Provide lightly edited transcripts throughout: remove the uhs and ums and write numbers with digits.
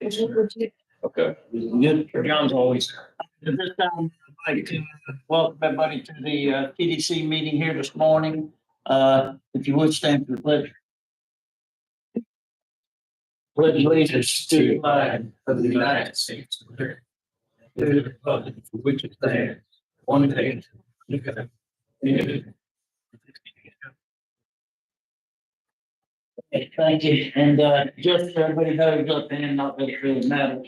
Okay. Good. John's always. At this time, I'd like to welcome everybody to the TDC meeting here this morning. If you would stand for the pledge. Pledge allegiance to the flag of the United States of America, to the republic for which it stands, one nation, under God. Okay, thank you. And just so everybody knows up there, not that it really matters,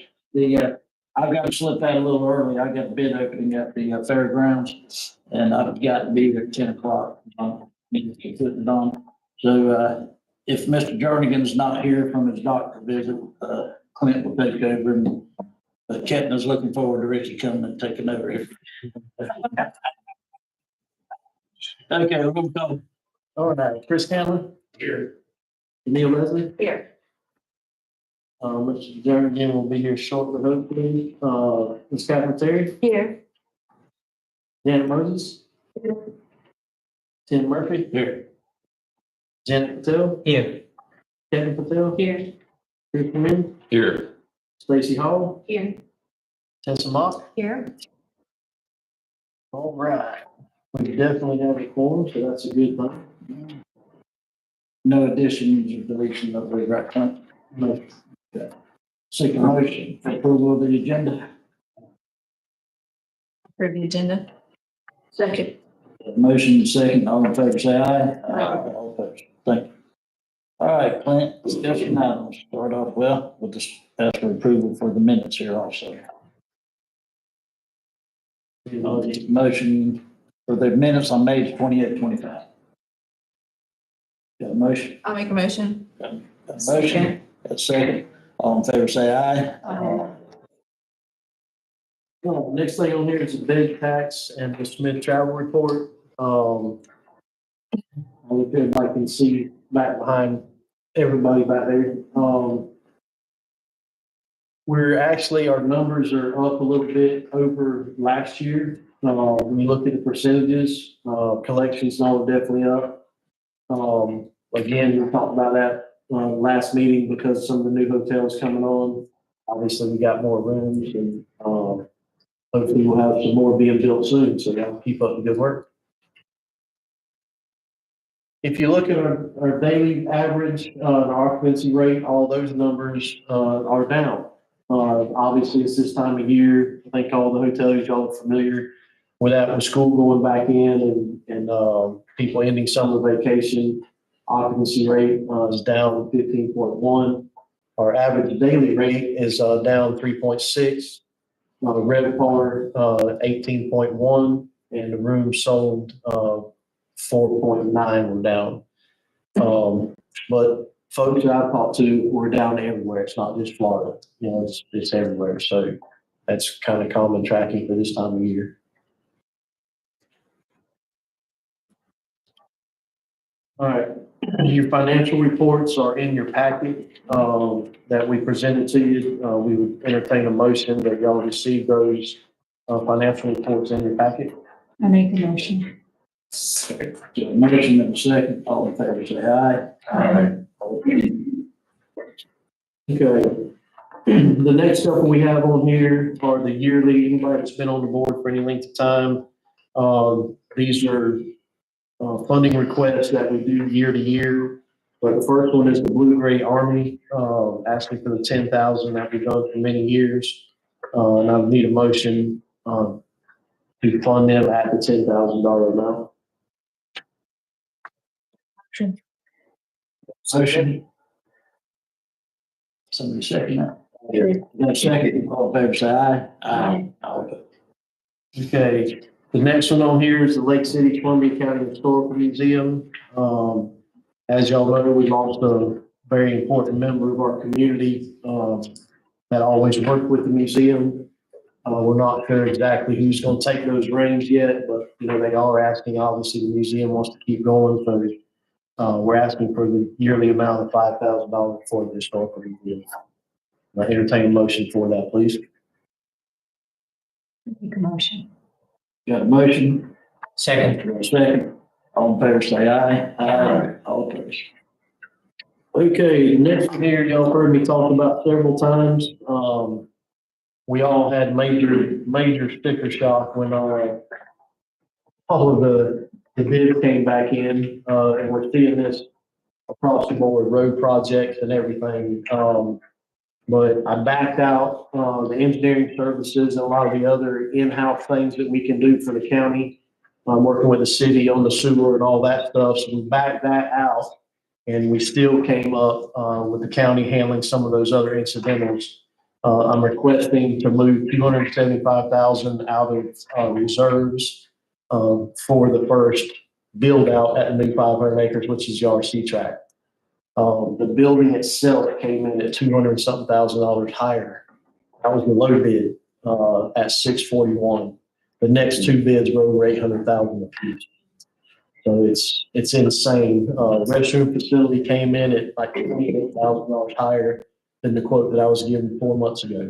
I've got to slip out a little early. I got a bid opening at the fairgrounds and I've got to be there at 10 o'clock. Putting it on. So if Mr. Jernigan's not here from his doctor visit, Clint will take over and Ketna's looking forward to Richie coming and taking over here. Okay, we're gonna go. All right, Chris Cameron. Here. Neil Leslie? Here. Mr. Jernigan will be here shortly, hopefully. Ms. Catherine Terry? Here. Janet Moses? Here. Tim Murphy? Here. Janet Patel? Here. Kevin Patel? Here. Chris Quinn? Here. Stacy Hall? Here. Tessa Mock? Here. All right. We definitely have a quorum, so that's a good thing. No additions or deletion of the right time. No. Seek a motion for approval of the agenda. For the agenda. Second. Motion second, all in favor, say aye. All opposed. Thank you. All right, Clint, discussion items. Start off well. We'll just ask for approval for the minutes here also. Motion for the minutes on May 28, 25. Got a motion? I'll make a motion. Got a motion? Got a second. All in favor, say aye. Well, next thing on here is the bed tax and the Smith travel report. I think everybody can see back behind everybody back there. We're actually, our numbers are up a little bit over last year. When you look at the percentages, collections are definitely up. Again, we talked about that last meeting because some of the new hotels coming on. Obviously, we got more rooms and hopefully we'll have some more being built soon, so that'll keep up the good work. If you look at our daily average, our occupancy rate, all those numbers are down. Obviously, it's this time of year. I think all the hotels, y'all are familiar with that, with school going back in and people ending summer vacation. Occupancy rate is down 15.1. Our average daily rate is down 3.6. RevPAR 18.1, and the rooms sold 4.9 were down. But folks that I've talked to were down everywhere. It's not just Florida, you know, it's everywhere. So that's kind of common tracking for this time of year. All right, your financial reports are in your packet that we presented to you. We would entertain a motion that y'all receive those financial reports in your packet. I make a motion. Motion and a second, all in favor, say aye. Aye. Okay. The next stuff we have on here are the yearly, anybody that's been on the board for any length of time. These are funding requests that we do year to year. But the first one is the Blue Gray Army, asking for the 10,000 that we've done for many years. And I need a motion to fund them at the $10,000 amount. Motion. Somebody second that. Sure. Got a second, all in favor, say aye. Aye. Okay, the next one on here is the Lake City Columbia County Historical Museum. As y'all know, we lost a very important member of our community that always worked with the museum. We're not sure exactly who's going to take those reins yet, but you know they are asking. Obviously, the museum wants to keep going, so we're asking for the yearly amount of $5,000 for the historical museum. I entertain a motion for that, please. Make a motion. Got a motion? Second. Second. All in favor, say aye. Aye. All opposed. Okay, next one here, y'all heard me talk about several times. We all had major sticker shock when, all of the bids came back in, and we're seeing this across the board, road projects and everything. But I backed out, the engineering services and a lot of the other in-house things that we can do for the county. I'm working with the city on the sewer and all that stuff, so we backed that out. And we still came up, with the county handling some of those other incidentals. I'm requesting to move 275,000 out of, reserves, for the first build out at the new 500 acres, which is the RC track. The building itself came in at 200 something thousand dollars higher. That was the low bid, at 641. The next two bids were over 800,000 apiece. So it's insane. Restroom facility came in at like $28,000 higher than the quote that I was given 4 months ago.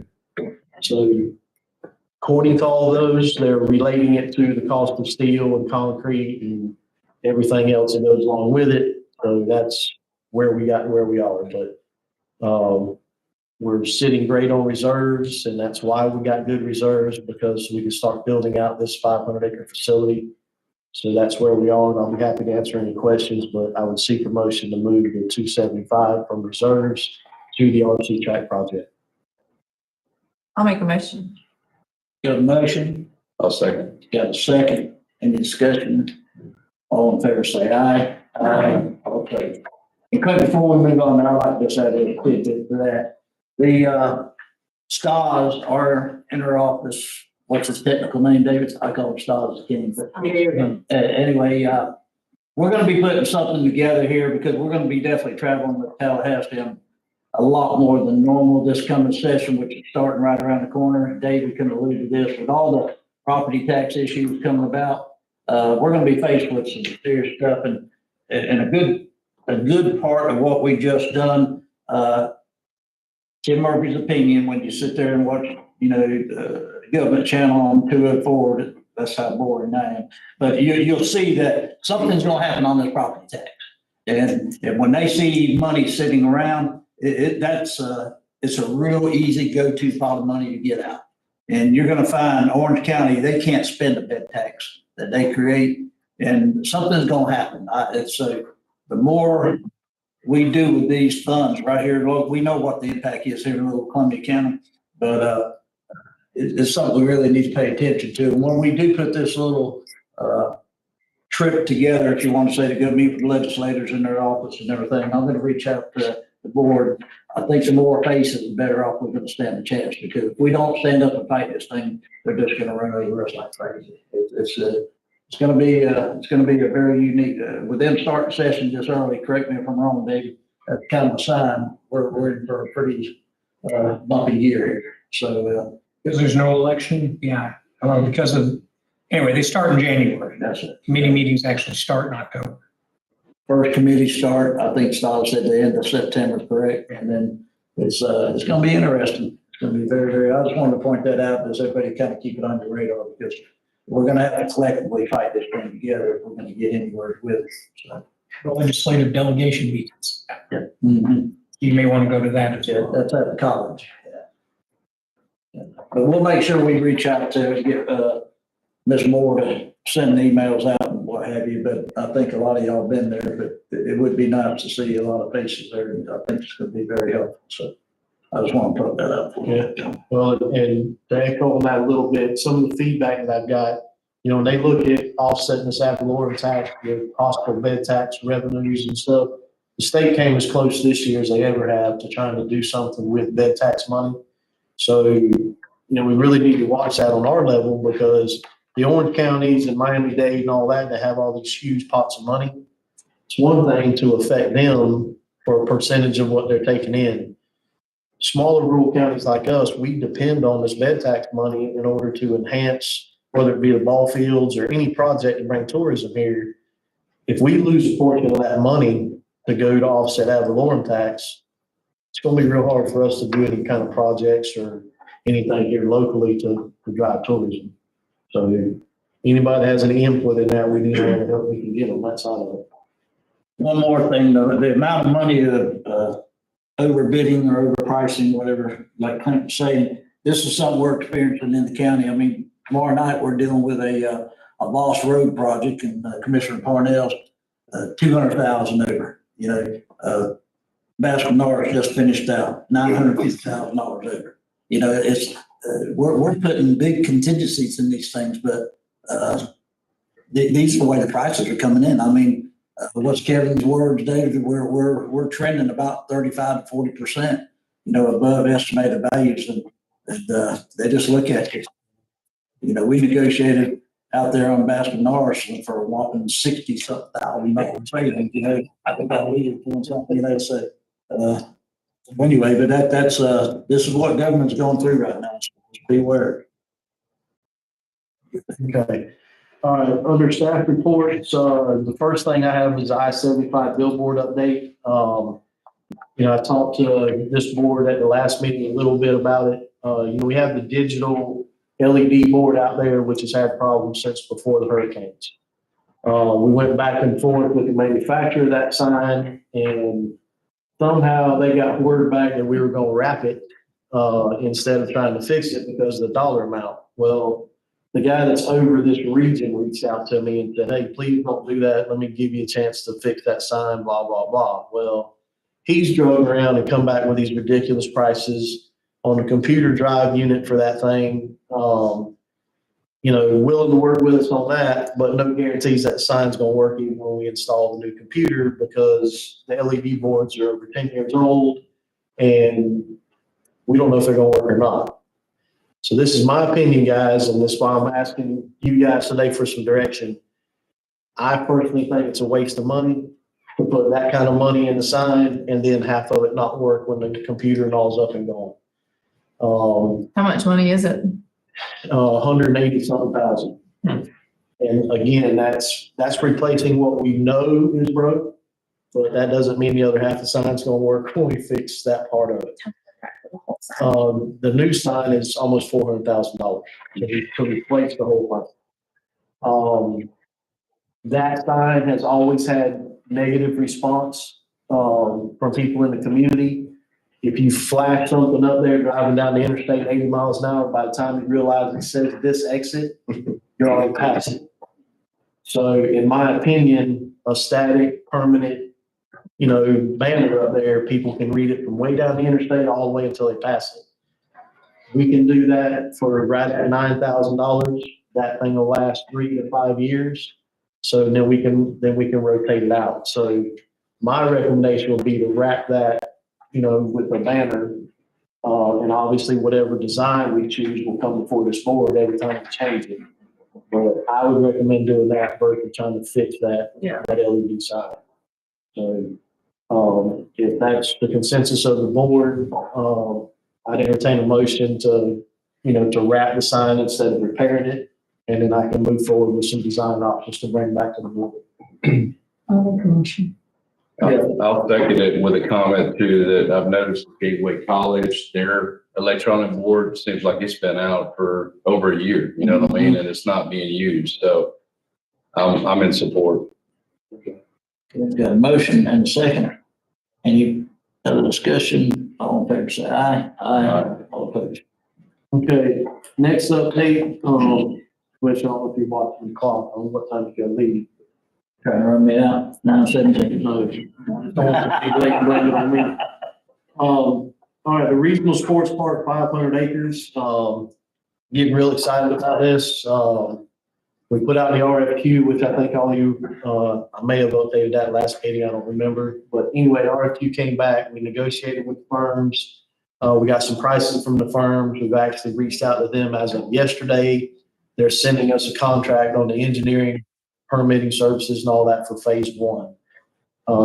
So according to all those, they're relating it to the cost of steel and concrete and everything else that goes along with it. So that's where we got where we are. But we're sitting great on reserves, and that's why we got good reserves, because we can start building out this 500 acre facility. So that's where we are, and I'll be happy to answer any questions, but I would seek a motion to move the 275 from reserves to the RC track project. I'll make a motion. Got a motion, I'll second. got a second, any discussion? All in favor, say aye. Aye. Okay. And quick before we move on, I'd like to say a quick bit for that. The, STAs are in our office. What's his technical name, David? I call him STAs King, but anyway, we're gonna be putting something together here because we're gonna be definitely traveling with Tallahassee a lot more than normal this coming session, which is starting right around the corner. David can allude to this with all the property tax issues coming about. We're gonna be faced with some serious stuff, and a good part of what we just done, Tim Murphy's opinion, when you sit there and watch, government channel on 204, that's how boring I am. But you'll see that something's gonna happen on this property tax. And when they see money sitting around, it's a real easy go-to pot of money to get out. And you're gonna find Orange County, they can't spend the bed tax that they create, and something's gonna happen. The more we do with these funds right here, look, we know what the impact is here in Little Columbia County, but it's something we really need to pay attention to. And when we do put this little trip together, if you want to say, to go meet with legislators in their office and everything, I'm going to reach out to the board. I think the more faces, the better off we're going to stand a chance, because if we don't stand up and fight this thing, they're just going to run over us like crazy. It's going to be a very unique, with them starting session this early, correct me if I'm wrong, David, that's kind of a sign we're in for a pretty bumpy year here. So, Because there's no election, yeah, anyway, they start in January. that's it. Committee meetings actually start in October. First committee start, I think Stott said the end of September, correct? And then it's gonna be interesting. It's gonna be very, very, I just wanted to point that out, as everybody kind of keep it on your radar, because we're gonna have to collectively fight this thing together if we're gonna get anywhere with it. So, The legislative delegation meetings. mhm. You may want to go to that as Yeah, well. that's at the college. Yeah. But we'll make sure we reach out to get, Ms. Moore to send emails out and what have you, but I think a lot of y'all been there, but it would be nice to see a lot of faces there, and I think it's gonna be very helpful, so I just want to put that up for you. Well, and to echo on that a little bit, some of the feedback that I've got, when they look at offsetting this ad valorem tax, the possible bed tax revenues and stuff, the state came as close this year as they ever have to trying to do something with bed tax money. So, we really need to watch that on our level, because the orange counties and Miami-Dade and all that, they have all these huge pots of money. It's one thing to affect them for a percentage of what they're taking in. Smaller rural counties like us, we depend on this bed tax money in order to enhance, whether it be the ball fields or any project to bring tourism here. If we lose a portion of that money to go to offset ad valorem tax, it's going to be real hard for us to do any kind of projects or anything here locally to drive tourism. So anybody that has any input in that, we need to help we can get on that side of it. One more thing, though, the amount of money of, overbidding or overpricing, whatever, like Clint was saying, this is something we're experiencing in the county. I mean, tomorrow night, we're dealing with a Boss Road project and Commissioner Parnell's, 200,000 over, Baskin Norris just finished out $950,000 over. It's, we're putting big contingencies in these things, but, these are the way the prices are coming in. I mean, what's Kevin's words, David? We're trending about 35 to 40%, above estimated values, and they just look at it. We negotiated out there on Baskin Norris for a whopping 60-something thousand savings. I think that we were doing something. So anyway, but that's this is what government's going through right now. So just be aware. Okay. All right, under staff reports, the first thing I have is the I-75 billboard update. I talked to this board at the last meeting a little bit about it. We have the digital LED board out there, which has had problems since before the hurricanes. We went back and forth with the manufacturer of that sign, and somehow they got word back that we were going to wrap it instead of trying to fix it because of the dollar amount. Well, the guy that's over this region reached out to me and said, hey, please don't do that. Let me give you a chance to fix that sign, blah, blah, blah. Well, he's drove around and come back with these ridiculous prices on the computer drive unit for that thing. Willing to work with us on that, but no guarantees that sign's going to work even when we install the new computer because the LED boards are over 10 years old and we don't know if they're going to work or not. So this is my opinion, guys, and this is why I'm asking you guys today for some direction. I personally think it's a waste of money to put that kind of money in the sign and then half of it not work when the computer and all's up and going. How much money is it? 180-something thousand. And again, that's replacing what we know is broke, but that doesn't mean the other half of the sign's gonna work when we fix that part of it. The new sign is almost $400,000 to replace the whole thing. That sign has always had negative response from people in the community. If you flash something up there driving down the interstate 80 miles an hour, by the time you realize it says this exit, you're already past it. So in my opinion, a static, permanent, banner up there, people can read it from way down the interstate all the way until they pass it. We can do that for right at $9,000. That thing will last 3 to 5 years. So then we can rotate it out. So my recommendation would be to wrap that, with a banner. And obviously whatever design we choose will come before this board every time we change it. But I would recommend doing that versus trying to fix that LED sign. So if that's the consensus of the board, I'd entertain a motion to wrap the sign instead of repairing it. And then I can move forward with some design options to bring back to the board. I'll make a motion. I'll second it with a comment too, that I've noticed at Gateway College, their electronic board seems like it's been out for over a year, you know what I mean? And it's not being used. So I'm in support. We've got a motion and a second. Any other discussion? All in favor, say aye. Aye. All opposed. Okay, next update, which I don't know if you're watching the clock on what time you gotta leave. Trying to run me out, 9:17. No, don't want to be late and blame it on me. All right, the regional sports park, 500 acres. Getting real excited about this. We put out the RFQ, which I think all you, I may have updated that last meeting, I don't remember. But anyway, the RFQ came back. We negotiated with firms. We got some prices from the firms. We've actually reached out to them as of yesterday. They're sending us a contract on the engineering, permitting services and all that for phase 1.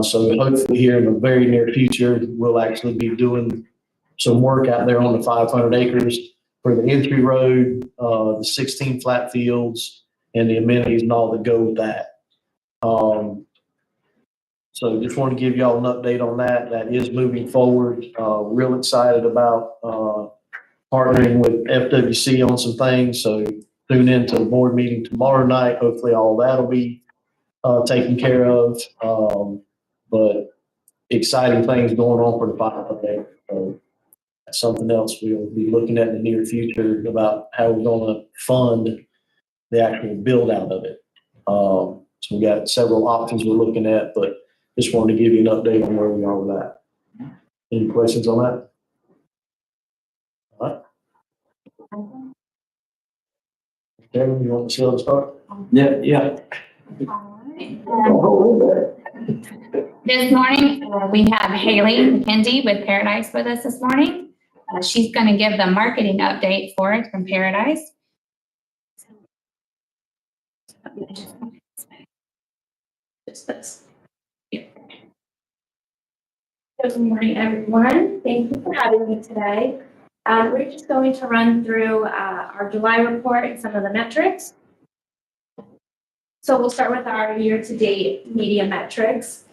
So hopefully here in the very near future, we'll actually be doing some work out there on the 500 acres for the entry road, the 16 flat fields, and the amenities and all that go with that. So just want to give y'all an update on that. That is moving forward. Real excited about partnering with FWC on some things. So tune in to the board meeting tomorrow night. Hopefully all that'll be taken care of. but exciting things going on for the fire. So that's something else we'll be looking at in the near future about how we're going to fund the actual build out of it. So we got several options we're looking at, but just wanted to give you an update on where we are with that. Any questions on that? All right. Kevin, you want Michelle to start? Yeah. This morning, we have Haley McKenzie with Paradise with us this morning. She's going to give the marketing update for us from Paradise. Just this. Good morning, everyone. Thank you for having me today. We're just going to run through our July report and some of the metrics. So we'll start with our year-to-date media metrics.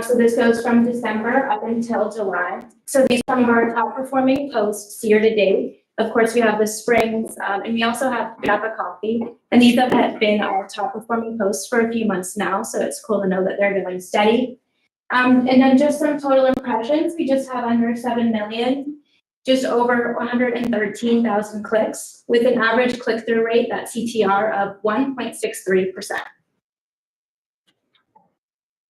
So this goes from December up until July. So these are some of our top performing posts year-to-date. Of course, we have the springs, and we also have Napa Coffee. And these have been our top performing posts for a few months now. So it's cool to know that they're going steady. And then just some total impressions. We just have under 7 million, just over 113,000 clicks with an average click-through rate, that CTR, of 1.63%.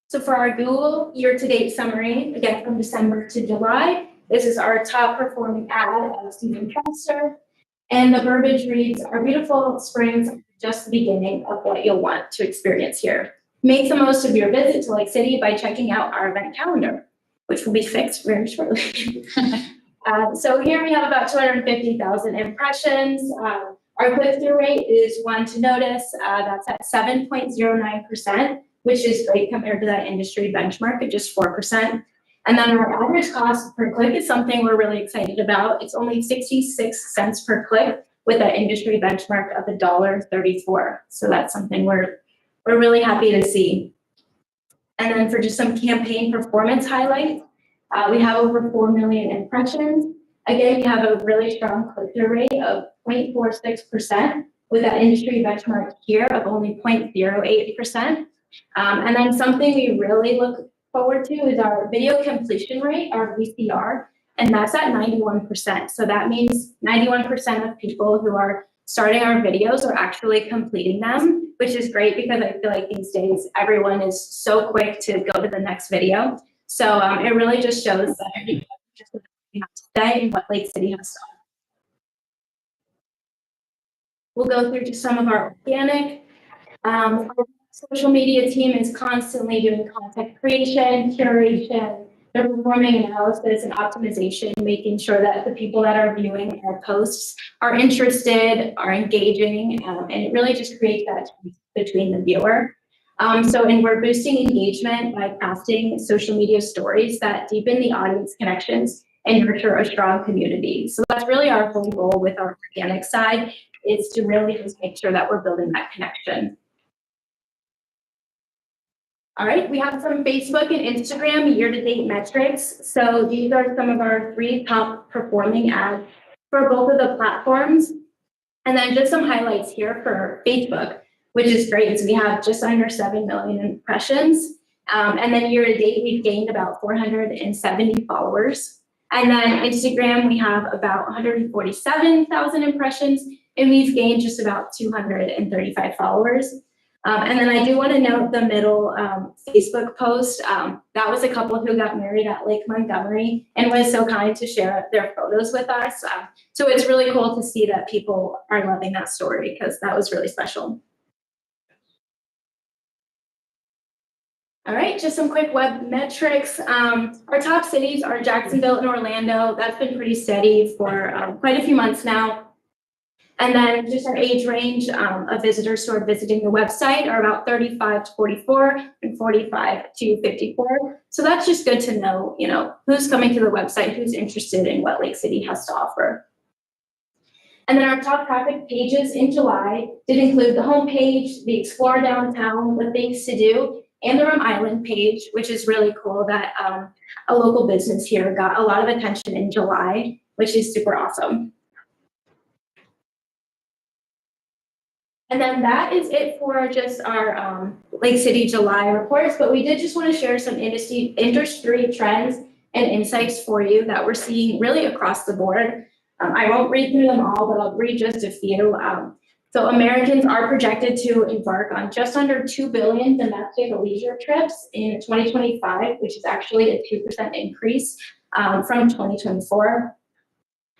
So for our Google year-to-date summary, again from December to July, this is our top performing ad of Stephen Chester. And the verbiage reads, "Our beautiful springs are just the beginning of what you'll want to experience here. Make the most of your visit to Lake City by checking out our event calendar," which will be fixed very shortly. So here we have about 250,000 impressions. Our click-through rate is one to notice. That's at 7.09%, which is great compared to that industry benchmark at just 4%. And then our average cost per click is something we're really excited about. It's only 66 cents per click with that industry benchmark of $1.34. So that's something we're really happy to see. And then for just some campaign performance highlights, we have over 4 million impressions. Again, we have a really strong click-through rate of 0.46% with that industry benchmark here of only 0.08%. And then something we really look forward to is our video completion rate, our VCR, and that's at 91%. So that means 91% of people who are starting our videos are actually completing them, which is great because I feel like these days everyone is so quick to go to the next video. So it really just shows that we have today and what Lake City has to offer. We'll go through just some of our organic. Our social media team is constantly doing content creation, curation, they're performing analysis and optimization, making sure that the people that are viewing our posts are interested, are engaging, and it really just creates that between the viewer. And we're boosting engagement by crafting social media stories that deepen the audience connections and nurture a strong community. So that's really our whole goal with our organic side, is to really just make sure that we're building that connection. All right, we have some Facebook and Instagram year-to-date metrics. So these are some of our 3 top performing ads for both of the platforms. And then just some highlights here for Facebook, which is great. So we have just under 7 million impressions. And then year-to-date, we've gained about 470 followers. And then Instagram, we have about 147,000 impressions, and we've gained just about 235 followers. And then I do want to note the middle Facebook post. That was a couple who got married at Lake Montgomery and was so kind to share their photos with us. So it's really cool to see that people are loving that story because that was really special. All right, just some quick web metrics. Our top cities are Jacksonville and Orlando. That's been pretty steady for quite a few months now. And then just our age range of visitors who are visiting the website are about 35 to 44 and 45 to 54. So that's just good to know, who's coming to the website, who's interested in what Lake City has to offer. And then our top traffic pages in July did include the homepage, the Explore Downtown, the Things to Do, and the Rum Island page, which is really cool that a local business here got a lot of attention in July, which is super awesome. And then that is it for just our Lake City July reports, but we did just want to share some industry trends and insights for you that we're seeing really across the board. I won't read through them all, but I'll read just a few. So Americans are projected to embark on just under 2 billion domestic leisure trips in 2025, which is actually a 2% increase from 2024.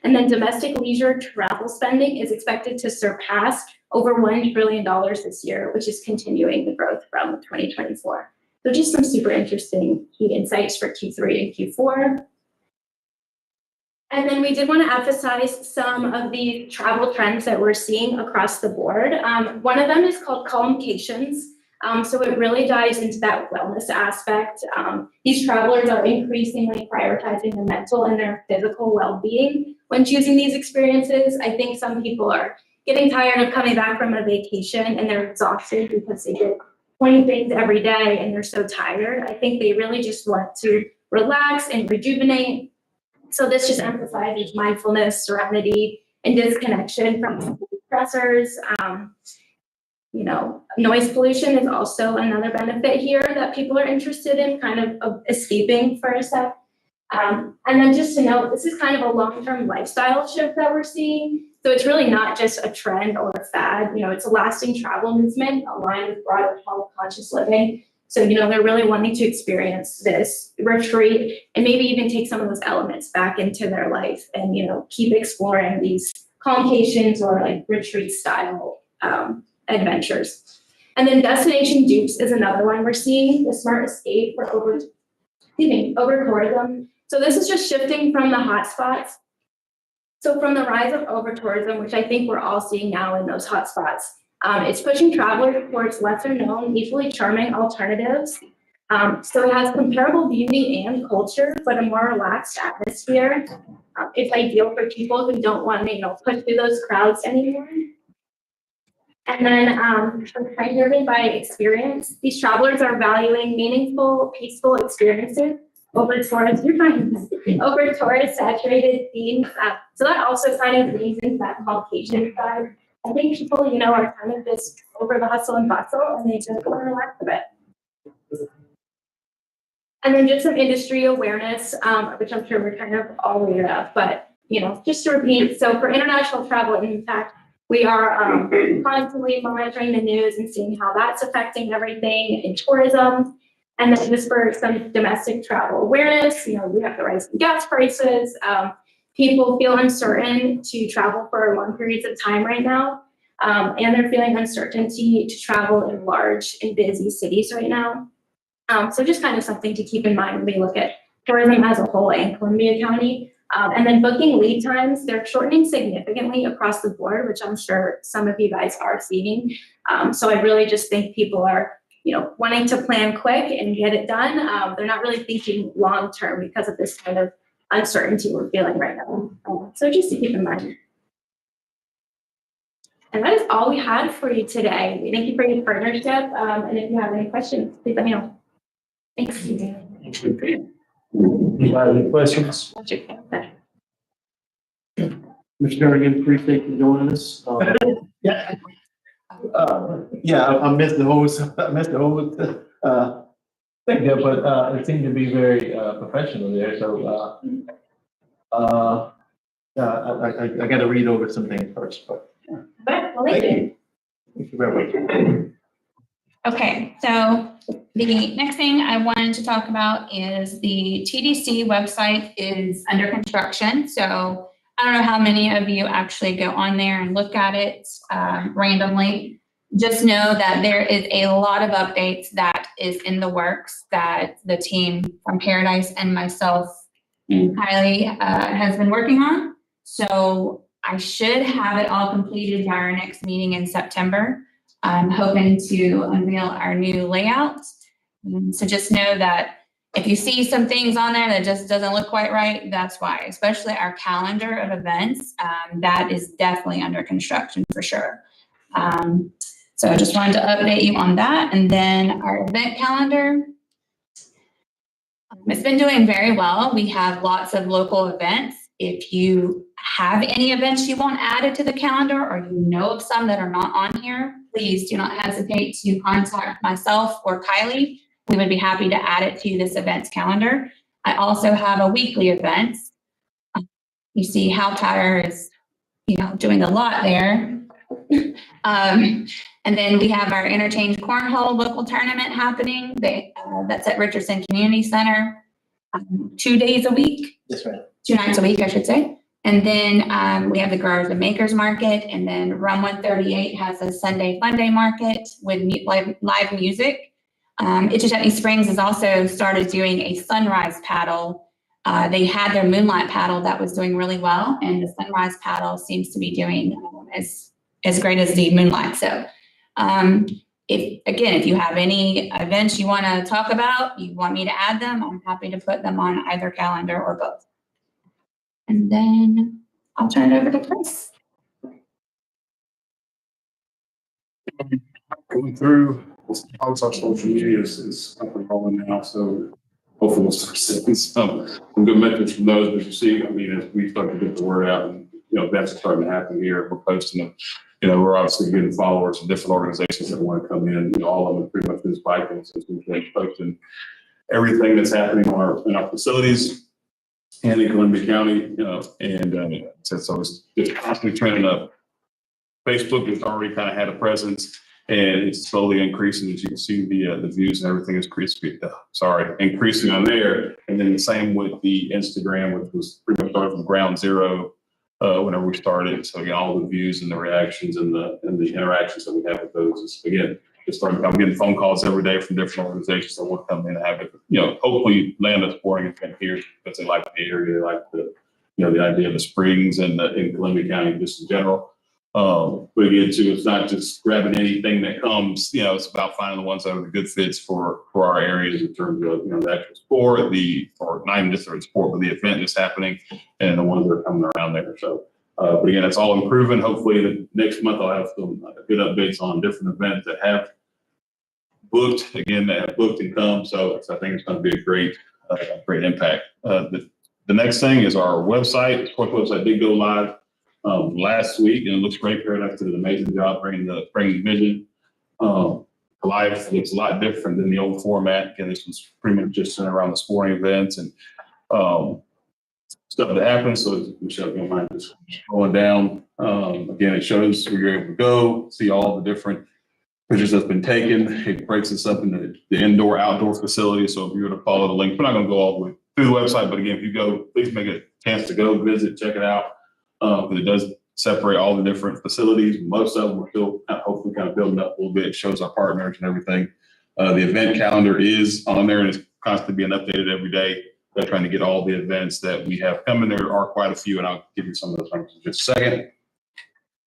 And then domestic leisure travel spending is expected to surpass over $1 trillion this year, which is continuing the growth from 2024. So just some super interesting key insights for Q3 and Q4. And then we did want to emphasize some of the travel trends that we're seeing across the board. One of them is called calmcations. So it really dives into that wellness aspect. These travelers are increasingly prioritizing their mental and their physical well-being when choosing these experiences. I think some people are getting tired of coming back from a vacation and they're exhausted because they did 20 things every day and they're so tired. I think they really just want to relax and rejuvenate. So this just emphasizes mindfulness, serenity, and disconnection from stressors. Noise pollution is also another benefit here that people are interested in, kind of escaping for a sec. And then just to note, this is kind of a long-term lifestyle shift that we're seeing. So it's really not just a trend or a fad. It's a lasting travel movement aligned with broader health conscious living. So, they're really wanting to experience this retreat and maybe even take some of those elements back into their life and, keep exploring these calmcations or like retreat style adventures. And then destination dupes is another one we're seeing, the smart escape for over tourism. So this is just shifting from the hotspots. So from the rise of over tourism, which I think we're all seeing now in those hotspots, it's pushing travelers towards lesser known, equally charming alternatives. So it has comparable beauty and culture, but a more relaxed atmosphere. It's ideal for people who don't want to, push through those crowds anymore. And then driven by experience, these travelers are valuing meaningful, peaceful experiences over tourist saturated themes. So that also kind of leads into that Caucasian side. I think people, are kind of just over the hustle and bustle and they just want to relax a bit. And then just some industry awareness, which I'm sure we're kind of all aware of, but, just to repeat, so for international travel, in fact, we are constantly monitoring the news and seeing how that's affecting everything in tourism. And then just for some domestic travel awareness, we have the rise in gas prices. People feel uncertain to travel for long periods of time right now. And they're feeling uncertainty to travel in large and busy cities right now. So just kind of something to keep in mind when we look at tourism as a whole and Columbia County. And then booking lead times, they're shortening significantly across the board, which I'm sure some of you guys are seeing. So I really just think people are, wanting to plan quick and get it done. They're not really thinking long-term because of this kind of uncertainty we're feeling right now. So just to keep in mind. And that is all we had for you today. Thank you for your partnership. And if you have any questions, please let me know. Thanks. Anybody have any questions? Mr. Durgan, appreciate you joining us. Yeah. I missed the whole thing there, but it seemed to be very professional there. So I got to read over some things first. But Thank you. Thank you very much. Okay, so the next thing I wanted to talk about is the TDC website is under construction. So I don't know how many of you actually go on there and look at it randomly. Just know that there is a lot of updates that is in the works that the team from Paradise and myself and Kylie has been working on. So I should have it all completed by our next meeting in September. I'm hoping to unveil our new layout. So just know that if you see some things on there that just doesn't look quite right, that's why, especially our calendar of events, that is definitely under construction for sure. So I just wanted to update you on that. And then our event calendar, it's been doing very well. We have lots of local events. If you have any events you want added to the calendar, or you know of some that are not on here, please do not hesitate to contact myself or Kylie. We would be happy to add it to this events calendar. I also have a weekly events. You see how Tyler is, doing a lot there. And then we have our Interchange Cornhole local tournament happening. That's at Richardson Community Center, 2 days a week. That's right. 2 nights a week, I should say. And then we have the Growers and Makers Market, and then Rum 138 has a Sunday Fun Day Market with live music. Itcheshetney Springs has also started doing a sunrise paddle. They had their moonlight paddle that was doing really well, and the sunrise paddle seems to be doing as great as the moonlight. So if you have any events you want to talk about, you want me to add them, I'm happy to put them on either calendar or both. And then I'll turn it over to Chris. Going through, our social media is up and rolling now, so hopefully we'll start seeing some good metrics from those. As you see, as we start to get the word out, and that's starting to happen here. We're posting them. We're obviously getting followers from different organizations that want to come in. All of them pretty much been spiking since we've been posting everything that's happening in our facilities and in Columbia County. So it's just constantly trending up. Facebook has already kind of had a presence, and it's slowly increasing. As you can see, the views and everything is increasing on there. And then the same with the Instagram, which was pretty much started from ground zero whenever we started. So again, all the views and the reactions and the interactions that we have with those is, again, I'm getting phone calls every day from different organizations that want to come in and have it, hopefully land a sporting event here because they like the area, they like the idea of the springs and in Columbia County just in general. But again, too, it's not just grabbing anything that comes. It's about finding the ones that are the good fits for our areas in terms of the actual sport, or not even just the sport, but the event that's happening, and the ones that are coming around there. So, but again, it's all improving. Hopefully, the next month I'll have some good updates on different events that have booked. Again, that have booked and come. So I think it's going to be a great impact. The next thing is our website. The sports website did go live last week, and it looks great. Paradise did an amazing job bringing the vision live. Looks a lot different than the old format. Again, this was pretty much just centered around the sporting events and stuff that happens. So Michelle, if you don't mind just going down. Again, it shows where you're able to go, see all the different pictures that's been taken. It breaks us up into the indoor, outdoor facility. So if you were to follow the link, we're not going to go all the way through the website, but again, if you go, please make a chance to go visit, check it out. Because it does separate all the different facilities. Most of them are still hopefully kind of building up a little bit. It shows our partners and everything. The event calendar is on there and it's constantly being updated every day. They're trying to get all the events that we have coming. There are quite a few, and I'll give you some of those numbers in just a second.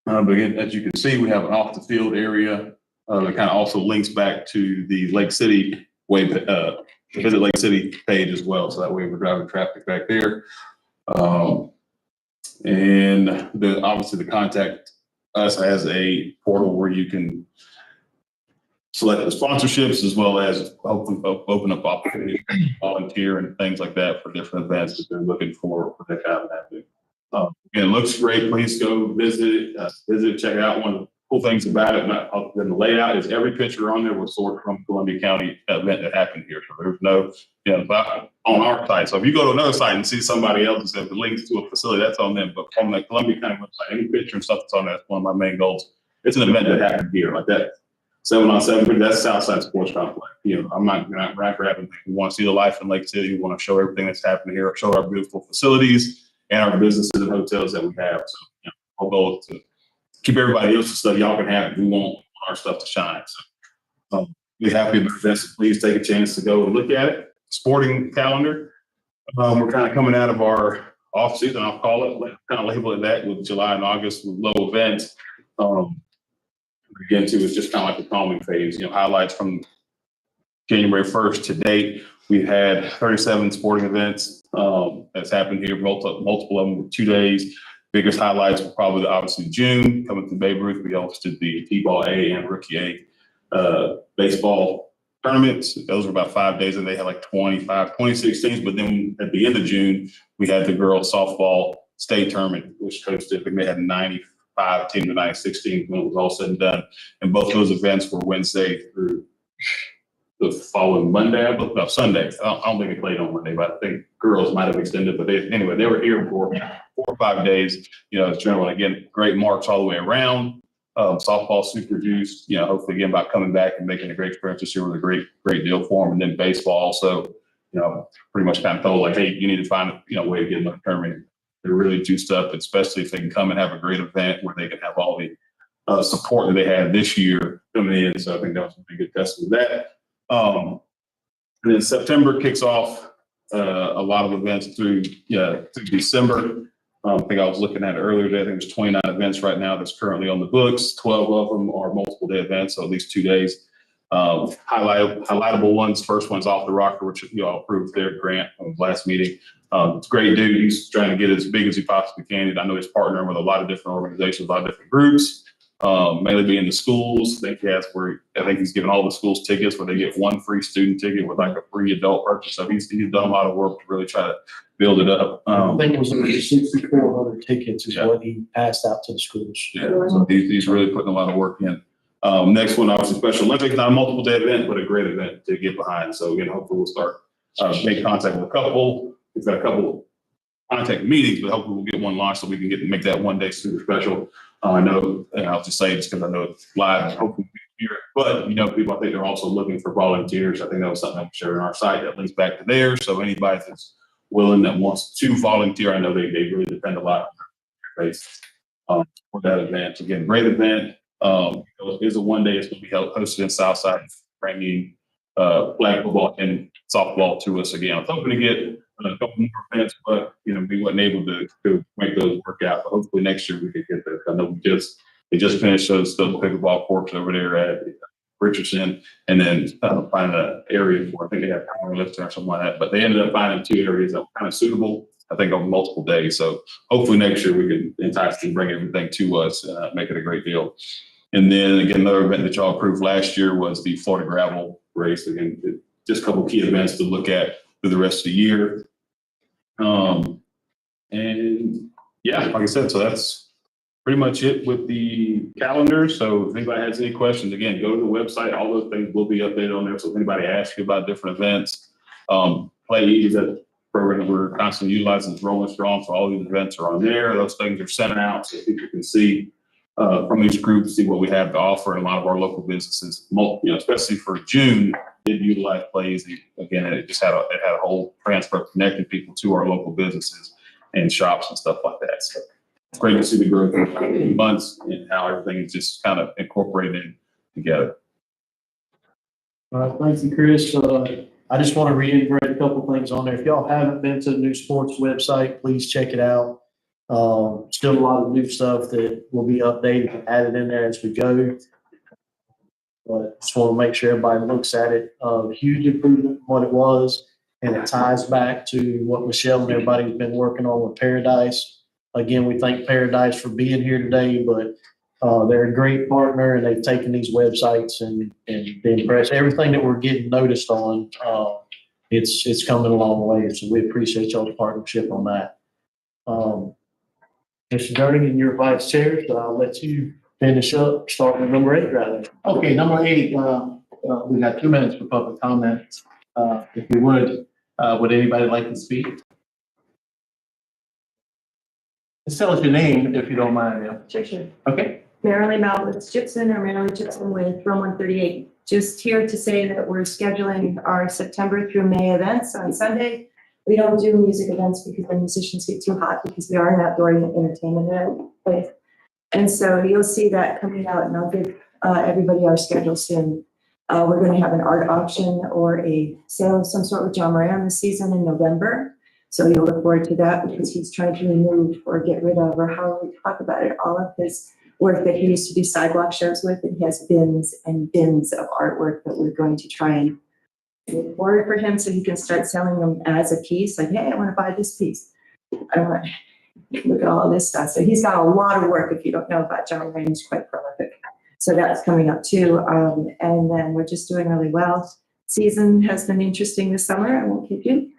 But again, as you can see, we have an off the field area that kind of also links back to the Lake City Visit Lake City page as well. So that way we're driving traffic back there. And obviously the contact us as a portal where you can select the sponsorships as well as hopefully open up opportunities, volunteer and things like that for different events that they're looking for that kind of happening. Again, it looks great. Please go visit it, check it out. One of the cool things about it, other than the layout, is every picture on there was sourced from Columbia County event that happened here. So there's no, on our site. So if you go to another site and see somebody else that links to a facility, that's on them. But from the Columbia County website, any picture and stuff that's on there, that's one of my main goals. It's an event that happened here, like that 7-on-7, that's Southside Sports Complex. I'm not grabbing. We want to see the life in Lake City. We want to show everything that's happening here, show our beautiful facilities and our businesses and hotels that we have. So our goal is to keep everybody else's stuff y'all can have. We want our stuff to shine. So be happy about that. So please take a chance to go and look at it. Sporting calendar. We're kind of coming out of our off season, I'll call it, kind of label it that, with July and August with low events. Again, too, it's just kind of like the calming phase. Highlights from January 1st to date. We've had 37 sporting events that's happened here, multiple of them with 2 days. Biggest highlights were probably obviously June, coming to Babe Ruth. We hosted the T-ball A and Rookie A baseball tournaments. Those were about 5 days, and they had like 26 teams. But then at the end of June, we had the girls softball state tournament, which hosted, I think they had 95 teams to 96 teams when it was all said and done. And both those events were Wednesday through the following Monday, no, Sunday. I don't think they played on Monday, but I think girls might have extended, but anyway, they were here for 4 or 5 days. You know, it's generally, again, great marks all the way around. Softball super juiced, you know, hopefully again about coming back and making a great experience this year was a great deal for them. And then baseball also, you know, pretty much kind of told like, hey, you need to find a way to get them tournament. They're really juiced up, especially if they can come and have a great event where they can have all the support that they had this year coming in. So I think that was a pretty good testament to that. And then September kicks off a lot of events through December. I think I was looking at it earlier today. I think there's 29 events right now that's currently on the books. 12 of them are multiple day events, so at least 2 days. Highlightable ones. First one's Off the Rocker, which you all approved their grant on the last meeting. It's a great dude. He's trying to get as big as he possibly can. And I know he's partnering with a lot of different organizations, a lot of different groups, mainly being the schools. I think he's given all the schools tickets where they get one free student ticket with like a free adult purchase. So he's done a lot of work to really try to build it up. I think it was 6,400 tickets is what he passed out to the schools. Yeah, so he's really putting a lot of work in. Next one, obviously Special Olympics, not a multiple day event, but a great event to get behind. So again, hopefully we'll start make contact with a couple. We've got a couple contact meetings, but hopefully we'll get one launched so we can make that one day super special. I know, and I'll just say this because I know it's live. Hopefully we hear it. But you know, people, I think they're also looking for volunteers. I think that was something that we shared on our site that links back to there. So anybody that's willing that wants to volunteer, I know they really depend a lot on their base for that event. Again, great event. It is a 1 day. It's going to be hosted in Southside, bringing flag football and softball to us again. I was hoping to get a couple more events, but you know, we wasn't able to make those work out. But hopefully next year we could get there. I know they just finished those double pickleball courts over there at Richardson, and then finding an area for, I think they have powerlifting or something like that. But they ended up finding 2 areas that were kind of suitable, I think, over multiple days. So hopefully next year we can entice them, bring everything to us, make it a great deal. And then again, another event that y'all approved last year was the Florida Gravel Race. Again, just a couple of key events to look at through the rest of the year. And yeah, like I said, so that's pretty much it with the calendar. So if anybody has any questions, again, go to the website. All those things will be updated on there. So if anybody asks you about different events, Play Easy, that program that we're constantly utilizing is rolling strong. So all these events are on there. Those things are sent out so people can see from these groups, see what we have to offer. And a lot of our local businesses, especially for June, did utilize Play Easy. Again, it just had a whole transfer of connecting people to our local businesses and shops and stuff like that. So it's great to see the growth in months and how everything is just kind of incorporated together. Thank you, Chris. I just want to reiterate a couple things on there. If y'all haven't been to the new sports website, please check it out. Still a lot of new stuff that will be updated and added in there as we go. But just want to make sure everybody looks at it. Huge improvement from what it was, and it ties back to what Michelle and everybody's been working on with Paradise. Again, we thank Paradise for being here today, but they're a great partner, and they've taken these websites and been impressed. Everything that we're getting noticed on, it's coming a long way. So we appreciate y'all's partnership on that. Mr. Durning, you're vice chair, so I'll let you finish up, starting with number 8 rather. Okay, number 8, we got 2 minutes for public comments. If you would anybody like to speak? Just tell us your name if you don't mind, ma'am. Sure. Okay. Marilyn Malwitz Gibson, or Marilyn Gibson with Room 138. Just here to say that we're scheduling our September through May events on Sunday. We don't do music events because the musicians get too hot, because we are an outdoor entertainment place. And so you'll see that coming out, and I'll give everybody our schedule soon. We're going to have an art auction or a sale of some sort with John Moran this season in November. So you'll look forward to that, because he's trying to remove or get rid of, or how we talk about it, all of his work that he used to do sidewalk shows with, and he has bins and bins of artwork that we're going to try and order for him so he can start selling them as a piece. Like, hey, I want to buy this piece. I want to look at all of this stuff. So he's got a lot of work. If you don't know about John Moran, he's quite prolific. So that's coming up too. And then we're just doing really well. Season has been interesting this summer. I won't keep you.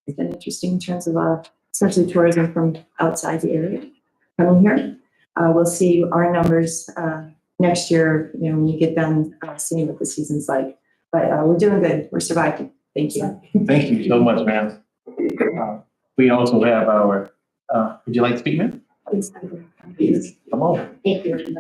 It's been interesting in terms of especially tourism from outside the area coming here. We'll see our numbers next year, you know, when you get done seeing what the season's like. But we're doing good. We're surviving. Thank you. Thank you so much, ma'am. We also have our, would you like to speak, ma'am? Come on. Thank you.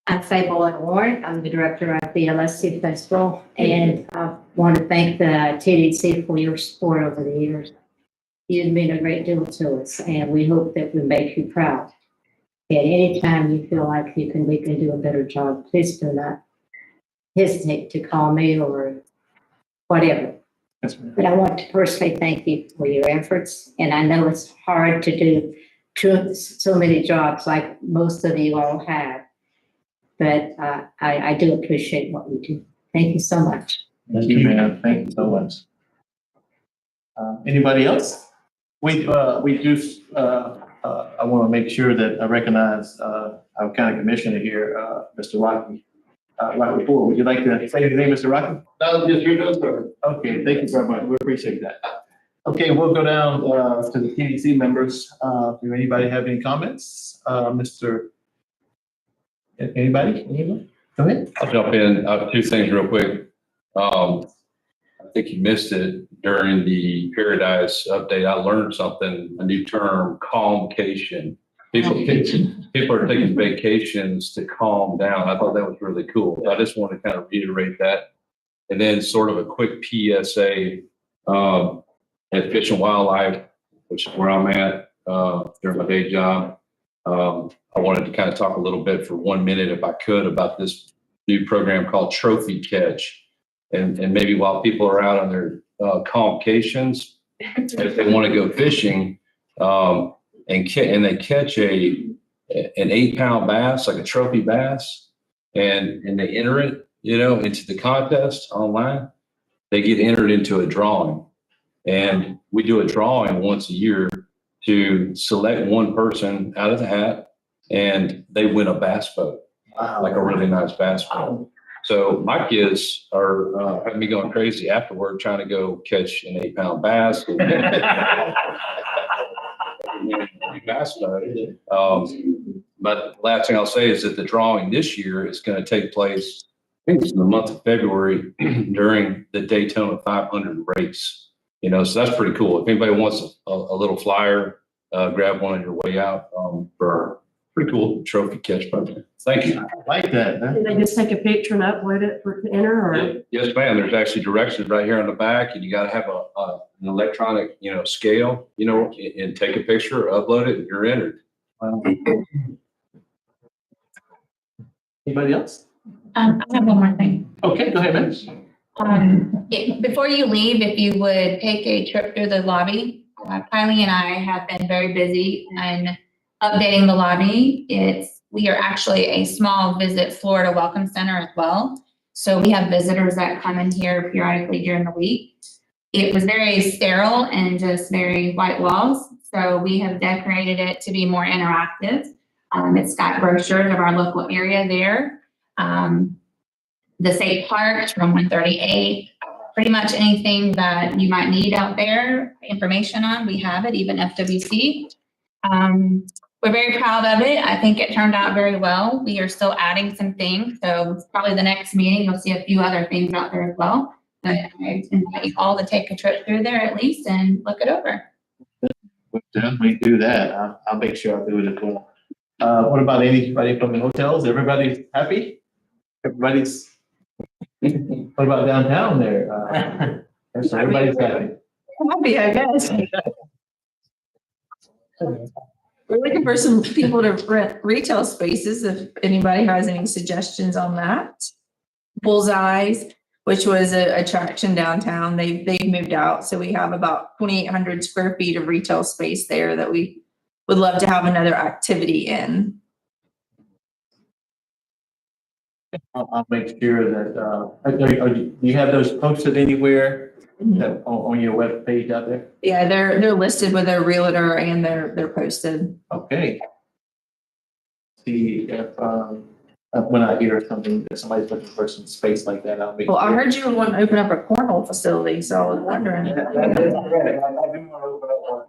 I'm Faye Bowen-Warren. I'm the director of the LSC Festival, and I want to thank the TDC for your support over the years. You've been a great deal to us, and we hope that we make you proud. At any time you feel like we can do a better job, please do not hesitate to call me or whatever. Yes, ma'am. But I want to personally thank you for your efforts, and I know it's hard to do so many jobs like most of you all have. But I do appreciate what you do. Thank you so much. Thank you, ma'am. Thank you so much. Anybody else? We do, I want to make sure that I recognize our county commissioner here, Mr. Rocky. Rocky Ford, would you like to say anything, Mr. Rocky? No, just you know, sir. Okay, thank you very much. We appreciate that. Okay, we'll go down to the TDC members. Do anybody have any comments? Mr. Anybody? Anyone? Go ahead. I'll jump in. Two things real quick. I think you missed it during the Paradise update. I learned something, a new term, calmcation. People are taking vacations to calm down. I thought that was really cool. I just want to kind of reiterate that. And then sort of a quick PSA at Fish and Wildlife, which is where I'm at during my day job. I wanted to kind of talk a little bit for 1 minute, if I could, about this new program called Trophy Catch. And maybe while people are out on their calmcations, if they want to go fishing and they catch an 8-pound bass, like a trophy bass, and they enter it, you know, into the contest online, they get entered into a drawing. And we do a drawing once a year to select one person out of the hat, and they win a bass boat, like a really nice bass boat. So my kids are having me going crazy afterward, trying to go catch an 8-pound bass. Bass boat. But the last thing I'll say is that the drawing this year is going to take place, I think it's in the month of February during the Daytona 500 race. You know, so that's pretty cool. If anybody wants a little flyer, grab one on your way out for a pretty cool trophy catch program. Thank you. I like that. Huh? Did they just take a picture and upload it to enter, or? Yes, ma'am. There's actually directions right here on the back, and you got to have an electronic, you know, scale, you know, and take a picture, upload it, and you're entered. Anybody else? I have one more thing. Okay, go ahead, ma'am. Before you leave, if you would take a trip through the lobby. Kylie and I have been very busy in updating the lobby. We are actually a small Visit Florida Welcome Center as well. So we have visitors that come in here periodically during the week. It was very sterile and just very white walls. So we have decorated it to be more interactive. It's got brochures of our local area there. The state parks from 138, pretty much anything that you might need out there, information on, we have it, even FWC. We're very proud of it. I think it turned out very well. We are still adding some things. So probably the next meeting, you'll see a few other things out there as well. But I invite you all to take a trip through there at least and look it over. We'll definitely do that. I'll make sure I do it as well. What about anybody from the hotels? Everybody happy? Everybody's, what about downtown there? So everybody's happy. Happy, I guess. We're looking for some people to rent retail spaces, if anybody has any suggestions on that. Bullseyes, which was an attraction downtown, they've moved out, so we have about 2,800 square feet of retail space there that we would love to have another activity in. I'll make sure that, do you have those posted anywhere that on your web page out there? Yeah, they're listed with their realtor and they're posted. Okay. See if when I hear something, that somebody's looking for some space like that, I'll be. Well, I heard you were wanting to open up a cornhole facility, so I was wondering. That is correct. I do want to open up one.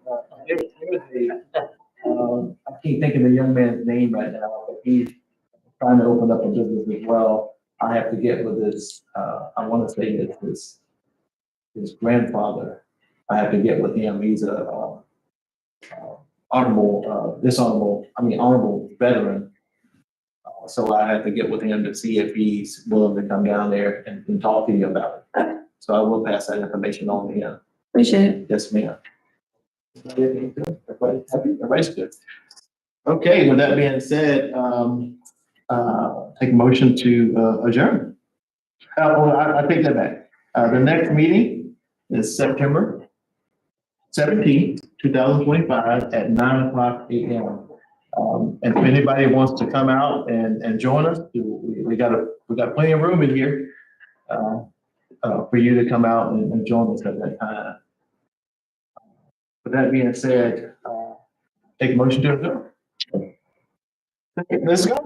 I can't think of the young man's name right now, but he's trying to open up a business as well. I have to get with his, I want to say it's his grandfather. I have to get with him. He's a honorable veteran. So I have to get with him to see if he's willing to come down there and talk to you about it. So I will pass that information on to him. Appreciate it. Yes, ma'am. Everybody happy? Everybody's good. Okay, with that being said, take a motion to adjourn. I take that back. The next meeting is September 17th, 2025 at 9:00 a.m. And if anybody wants to come out and join us, we got plenty of room in here for you to come out and join us at that time. With that being said, take a motion to adjourn. Let's go.